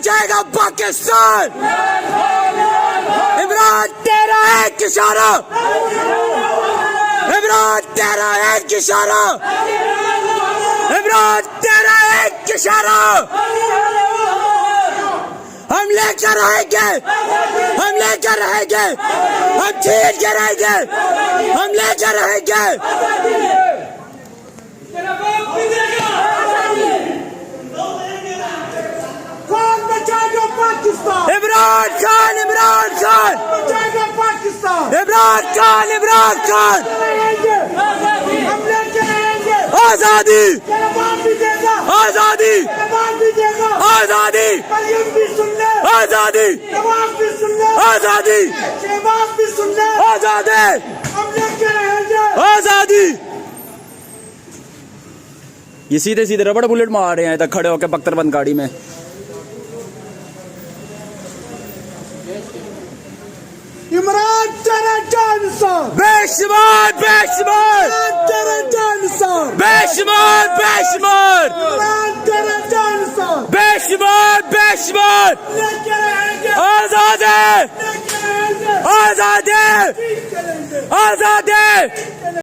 बचाएगा पाकिस्तान। इमरान तेरा एक इशारा, इमरान तेरा एक इशारा, इमरान तेरा एक इशारा। हम लेकर रहेंगे, हम लेकर रहेंगे, हम छीन के रहेंगे, हम लेकर रहेंगे। इमरान खान, इमरान खान, पाकिस्तान, इमरान खान, इमरान खान। हम लेके आएंगे आजादी, भी देगा, आजादी, भी देगा, आजादी, मरियम भी सुन ले, आजादी, नवाब भी सुन ले, आजादी, शहबाज भी सुन ले। आजादी, हम लेके रहेंगे आजादी। ये सीधे सीधे रबड़ बुलेट मार रहे हैं तक खड़े होकर बख्तरबंद गाड़ी में। इमरान तेरा जानसार, बेशुमार, बेशुमार, तेरा जानसार, बेशुमार, बेशुमार, इमरान तेरा जानसार। बेशुमार, बेशुमार। लेके रहेंगे, आजादी, लेके रहेंगे, आजादी, ठीक करेंगे। आजादी।